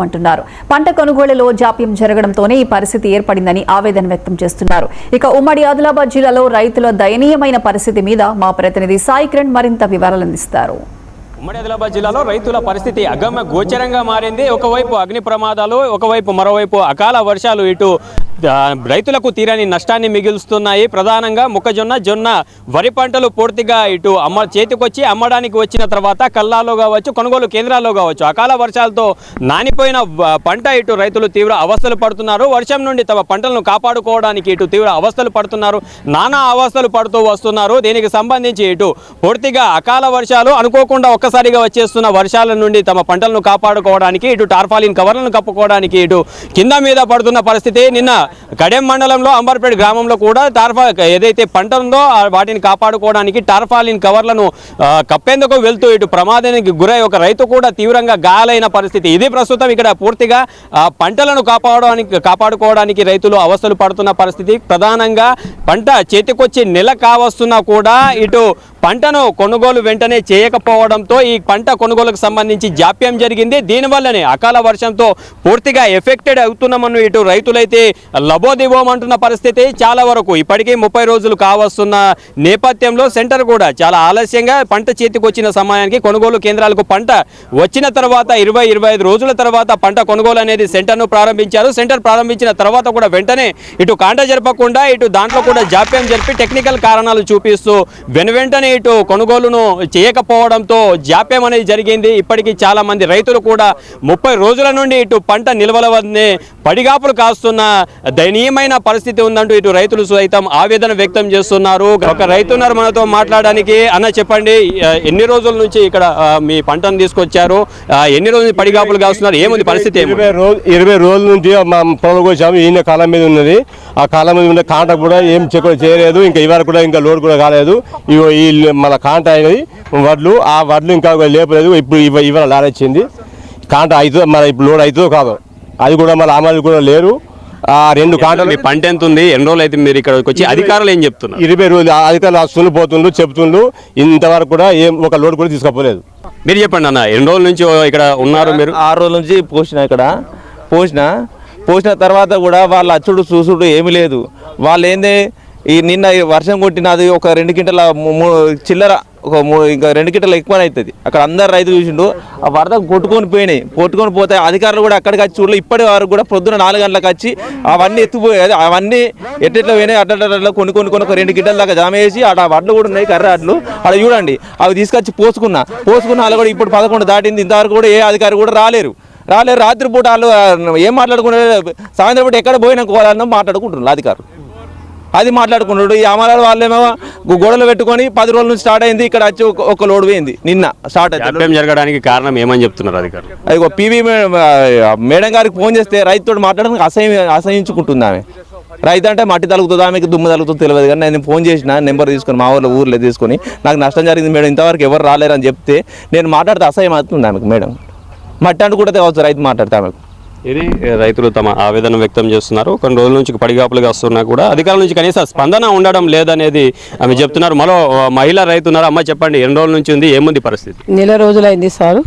అంటున్నారు. పంట కొనుగోలులో జాప్యం జరగడంతోనే ఈ పరిస్థితి ఏర్పడిందని ఆవేదన వ్యక్తం చేస్తున్నారు. ఇక ఉమ్మడి ఆదిలాబాద్ జిల్లాలో రైతుల దయనీయమైన పరిస్థితి మీద మా ప్రతినిధి సాయి కిరణ్ మరింత వివరాలు అందిస్తారు. ఉమ్మడి ఆదిలాబాద్ జిల్లాలో రైతుల పరిస్థితి అగమ్య గోచరంగా మారింది. ఒకవైపు అగ్ని ప్రమాదాలు, ఒకవైపు మరోవైపు అకాల వర్షాలు ఇటు రైతులకు తీరని నష్టాన్ని మిగులుస్తున్నాయి. ప్రధానంగా మొక్కజొన్న, జొన్న, వరి పంటలు పూర్తిగా ఇటు చేతికొచ్చి అమ్మడానికి వచ్చిన తర్వాత కల్లాలో కావచ్చు, కొనుగోలు కేంద్రాల్లో కావచ్చు, అకాల వర్షాలతో నానిపోయిన పంట ఇటు రైతులు తీవ్ర అవస్థలు పడుతున్నారు. వర్షం నుండి తమ పంటలను కాపాడుకోవడానికి ఇటు తీవ్ర అవస్థలు పడుతున్నారు, నానా అవస్థలు పడుతూ వస్తున్నారు. దీనికి సంబంధించి ఇటు పూర్తిగా అకాల వర్షాలు, అనుకోకుండా ఒక్కసారిగా వచ్చేస్తున్న వర్షాల నుండి తమ పంటలను కాపాడుకోవడానికి ఇటు టార్పాలిన్ కవర్లను కప్పుకోవడానికి ఇటు కింద మీద పడుతున్న పరిస్థితి. నిన్న కడెం మండలంలో అంబర్పేట గ్రామంలో కూడా ఏదైతే పంట ఉందో వాటిని కాపాడుకోవడానికి టార్పాలిన్ కవర్లను కప్పేందుకు వెళ్తూ ఇటు ప్రమాదానికి గురై ఒక రైతు కూడా తీవ్రంగా గాయాలైన పరిస్థితి. ఇది ప్రస్తుతం ఇక్కడ పూర్తిగా పంటలను కాపాడుకోవడానికి రైతులు అవస్థలు పడుతున్న పరిస్థితి. ప్రధానంగా పంట చేతికొచ్చి నెల కావస్తున్నా కూడా ఇటు పంటను కొనుగోలు వెంటనే చేయకపోవడంతో ఈ పంట కొనుగోలుకు సంబంధించి జాప్యం జరిగింది. దీనివల్లనే అకాల వర్షంతో పూర్తిగా ఎఫెక్టెడ్ అవుతున్నామని ఇటు రైతులైతే లబోదిబోమంటున్న పరిస్థితి. చాలా వరకు ఇప్పటికీ 30 రోజులు కావస్తున్న నేపథ్యంలో సెంటర్ కూడా చాలా ఆలస్యంగా పంట చేతికి వచ్చిన సమయానికి కొనుగోలు కేంద్రాలకు పంట వచ్చిన తర్వాత 20-25 రోజుల తర్వాత పంట కొనుగోలు అనేది సెంటర్ను ప్రారంభించారు. సెంటర్ ప్రారంభించిన తర్వాత కూడా వెంటనే ఇటు కాంట జరపకుండా ఇటు దాంట్లో కూడా జాప్యం జరిపి టెక్నికల్ కారణాలు చూపిస్తూ వెనువెంటనే ఇటు కొనుగోలును చేయకపోవడంతో జాప్యం అనేది జరిగింది. ఇప్పటికీ చాలా మంది రైతులు కూడా 30 రోజుల నుండి ఇటు పంట నిల్వల వద్దనే పడిగాపులు కాస్తున్న దయనీయమైన పరిస్థితి ఉందంటూ ఇటు రైతులు సైతం ఆవేదన వ్యక్తం చేస్తున్నారు. ఒక రైతున్నారు మనతో మాట్లాడడానికి. అన్న చెప్పండి, ఎన్ని రోజుల నుంచి ఇక్కడ మీ పంటను తీసుకొచ్చారు, ఎన్ని రోజులు పడిగాపులు కాస్తున్నారు, ఏముంది పరిస్థితి? 20 రోజుల నుంచి మా పొలం వచ్చాము. ఈయన కాలం మీద ఉన్నది, ఆ కాలం మీద ఉన్న కాంట కూడా ఏం చెక్ చేయలేదు. ఇంకా ఇవాళ కూడా ఇంకా లోడ్ కూడా కాలేదు. ఈ మన కాంట అయినది వడ్లు, ఆ వడ్లు ఇంకా లేపలేదు. ఇప్పుడు ఇవాళ లారొచ్చింది. కాంట అవుతుందో మన ఇప్పుడు లోడ్ అవుతుందో కాదో అది కూడా మన అమలు కూడా లేరు. ఆ 2 కాంటలు. పంట ఎంత ఉంది, ఎన్ని రోజులు అయితే మీరు ఇక్కడ వచ్చి? అధికారులు ఏం చెప్తున్నారు? 20 రోజులు అధికారులు వస్తుండ్రు, పోతుండ్రు, చెప్తుండ్రు. ఇంతవరకు కూడా ఏం ఒక లోడ్ కూడా తీసుకపోలేదు. మీరు చెప్పండి అన్న, ఎన్ని రోజుల నుంచి ఇక్కడ ఉన్నారు మీరు? 6 రోజుల నుంచి పోసిన ఇక్కడ పోసిన తర్వాత కూడా వాళ్ళ అచ్చుడు చూసుడు ఏమీ లేదు. వాళ్ళు ఏంది ఈ నిన్న వర్షం కొట్టినది ఒక 2 క్వింటల చిల్లర, ఇంకా 2 క్వింటల ఎక్కువ అవుతుంది. అక్కడ అందరు రైతులు చూసిండు. ఆ వరద కొట్టుకొని పోతే అధికారులు కూడా అక్కడికి వచ్చి చూడలేదు. ఇప్పటి వరకు కూడా పొద్దున 4 గంటలకు వచ్చి అవన్నీ ఎత్తుపోయేది. అవన్నీ ఎట్లా పోయినాయి, అట్లా కొన్ని ఒక 2 క్వింటల దాకా జామ వేసి ఆ వడ్లు కూడా ఉన్నాయి, కర్ర వడ్లు అక్కడ చూడండి. అవి తీసుకొచ్చి పోసుకున్నా వాళ్ళు కూడా ఇప్పుడు 11 దాటింది. ఇంతవరకు కూడా ఏ అధికారి కూడా రాలేరు. రాత్రిపూట వాళ్ళు ఏం మాట్లాడుకున్నారు, సాయంత్రం పూట ఎక్కడ పోయినా కోవాలన్నా మాట్లాడుకుంటున్నారు అధికారులు. అది మాట్లాడుకున్నాడు. ఈ అమరాలు వాళ్ళేమో గొడవలు పెట్టుకొని 10 రోజుల నుంచి స్టార్ట్ అయింది. ఇక్కడ వచ్చి ఒక లోడ్ పోయింది నిన్న స్టార్ట్ అయింది. జరగడానికి కారణం ఏమని చెప్తున్నారు అధికారులు? అది పీవీ మేడం గారికి ఫోన్ చేస్తే రైతుతో మాట్లాడడానికి అసహించుకుంటుంది ఆమె. రైతు అంటే మట్టి తలుగుతుంది, ఆమెకి దుమ్ము తలుగుతుందో తెలియదు. కానీ నేను ఫోన్ చేసిన నెంబర్ తీసుకొని మా ఊర్లో తీసుకొని నాకు నష్టం జరిగింది మేడం, ఇంతవరకు ఎవరు రాలేరని చెప్తే నేను మాట్లాడితే అసహ్యం అవుతుంది ఆమెకు. మేడం మట్టి అంటూ కూడా కావచ్చు రైతు మాట్లాడితే ఆమెకు. ఇది రైతులు తమ ఆవేదన వ్యక్తం చేస్తున్నారు. కొన్ని రోజుల నుంచి పడిగాపులుగా వస్తున్నా కూడా అధికారుల నుంచి కనీస స్పందన ఉండడం లేదనేది ఆమె చెప్తున్నారు. మరో మహిళా రైతున్నారు. అమ్మ చెప్పండి, ఎన్ని రోజుల నుంచి ఉంది, ఏముంది పరిస్థితి? నెల రోజులైంది సార్,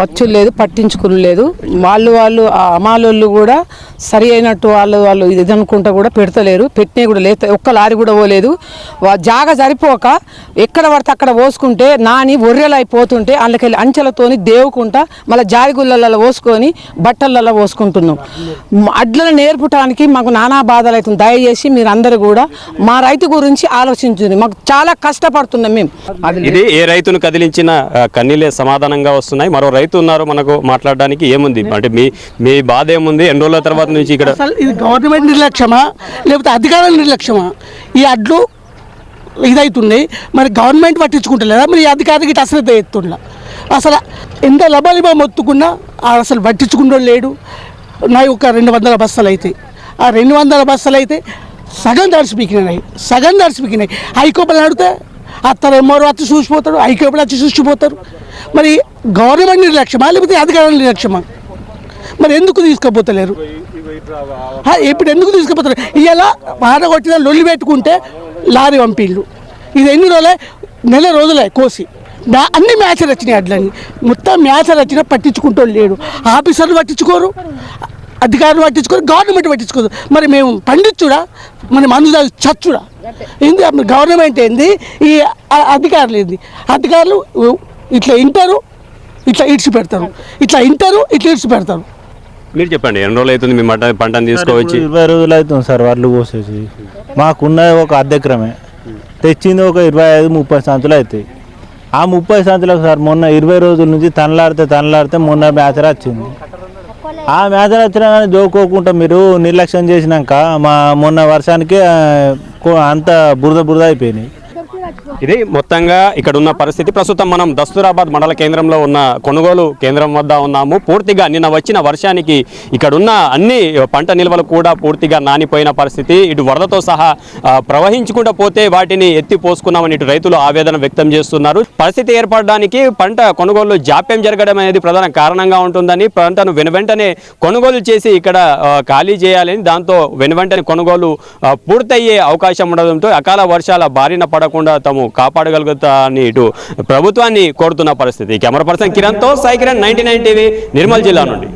వచ్చు లేదు, పట్టించుకుని లేదు. వాళ్ళు అమాలోళ్ళు కూడా సరి అయినట్టు వాళ్ళు ఇది అనుకుంటా కూడా పెడతలేరు. పెట్టినవి కూడా లేదు, ఒక్క లారీ కూడా పోలేదు. జాగ సరిపోక ఎక్కడ పడితే అక్కడ పోసుకుంటే నాని ఒర్రెలు అయిపోతుంటే అందుకెళ్ళి అంచెలతోని దేవుకుంటా మళ్ళీ జారిగుళ్ళల్లో పోసుకొని బట్టలలో పోసుకుంటున్నాం. అడ్లను నేర్పడానికి మాకు నానా బాధలు అవుతుంది. దయచేసి మీరు అందరూ కూడా మా రైతు గురించి ఆలోచించండి. మాకు చాలా కష్టపడుతున్నాం మేము. ఇది ఏ రైతును కదిలించిన కన్నీలే సమాధానంగా వస్తున్నాయి. మరో రైతు ఉన్నారు మనకు మాట్లాడడానికి. ఏముంది అంటే మీ బాధ ఏముంది, ఎన్ని రోజుల తర్వాత నుంచి ఇక్కడ? ఇది గవర్నమెంట్ నిర్లక్ష్యమా లేకపోతే అధికారుల నిర్లక్ష్యమా? ఈ అడ్లు ఇదవుతుంది, మరి గవర్నమెంట్ పట్టించుకుంటలేదా? మరి ఈ అధికారికి ఇటు అశ్రద్ధ ఎత్తుండ. అసలు ఎంత లబాలిబా మొత్తుకున్నా అసలు పట్టించుకుంటూ లేడు. నా ఒక 200 బస్తాలు అయితే ఆ 200 బస్తాలు అయితే సగం దడిచిపోయినాయి. హైకోపలు అడిగితే అత్తరు ఎమ్మరు వచ్చి చూసిపోతాడు, హైకోపలు వచ్చి చూసిపోతారు. మరి గవర్నమెంట్ నిర్లక్ష్యమా లేకపోతే అధికారుల నిర్లక్ష్యమా? మరి ఎందుకు తీసుకుపోతలేరు? ఇప్పుడు ఎందుకు తీసుకుపోతారు? ఇలా పాట కొట్టిన లొల్లి పెట్టుకుంటే లారీ పంపిళ్ళు. ఇది ఎన్ని రోజులే, నెల రోజులే కోసి అన్ని మ్యాచ్లు వచ్చినాయి అడ్లన్నీ, మొత్తం మ్యాచ్లు వచ్చినా పట్టించుకుంటూ లేడు. ఆఫీసర్లు పట్టించుకోరు, అధికారులు పట్టించుకోరు, గవర్నమెంట్ పట్టించుకోరు. మరి మేము పండించుడా, మరి మందు చచ్చుడా? ఏంది గవర్నమెంట్ ఏంది, ఈ అధికారులు ఏంది? అధికారులు ఇట్లా ఇంటారు, ఇట్లా ఇడ్చి పెడతారు, ఇట్లా ఇంటారు, ఇట్లా ఇడ్చి పెడతారు. మీరు చెప్పండి, ఎన్ని రోజులు అవుతుంది మీ పంటను తీసుకోవచ్చి? 20 రోజులు అవుతుంది సార్ వడ్లు కోసేసి. మాకున్నది ఒక అర్ధెకరమే, తెచ్చింది ఒక 25-30 సంచులు అవుతాయి. ఆ 30 సంచులకు సార్ మొన్న 20 రోజుల నుంచి తనలాడితే మొన్న మేచర్ వచ్చింది. ఆ మేచర్ వచ్చినా కానీ జోకోకుండా మీరు నిర్లక్ష్యం చేసినాక మొన్న వర్షానికి అంత బురద అయిపోయినాయి. ఇది మొత్తంగా ఇక్కడ ఉన్న పరిస్థితి. ప్రస్తుతం మనం దస్తూరాబాద్ మండల కేంద్రంలో ఉన్న కొనుగోలు కేంద్రం వద్ద ఉన్నాము. పూర్తిగా నిన్న వచ్చిన వర్షానికి ఇక్కడ ఉన్న అన్ని పంట నిల్వలు కూడా పూర్తిగా నానిపోయిన పరిస్థితి. ఇటు వరదతో సహా ప్రవహించుకుంటూ పోతే వాటిని ఎత్తి పోసుకున్నామని ఇటు రైతులు ఆవేదన వ్యక్తం చేస్తున్నారు. పరిస్థితి ఏర్పడడానికి పంట కొనుగోలు జాప్యం జరగడం అనేది ప్రధాన కారణంగా ఉంటుందని, పంటను వెనువెంటనే కొనుగోలు చేసి ఇక్కడ ఖాళీ చేయాలని, దాంతో వెనువెంటనే కొనుగోలు పూర్తయ్యే అవకాశం ఉండడంతో అకాల వర్షాల బారిన పడకుండా తాము కాపాడగలుగుతా అని ఇటు ప్రభుత్వాన్ని కోరుతున్న పరిస్థితి. కెమెరా పర్సన్ కిరణ్తో సాయి కిరణ్, 99 టీవీ, నిర్మల్ జిల్లా నుండి.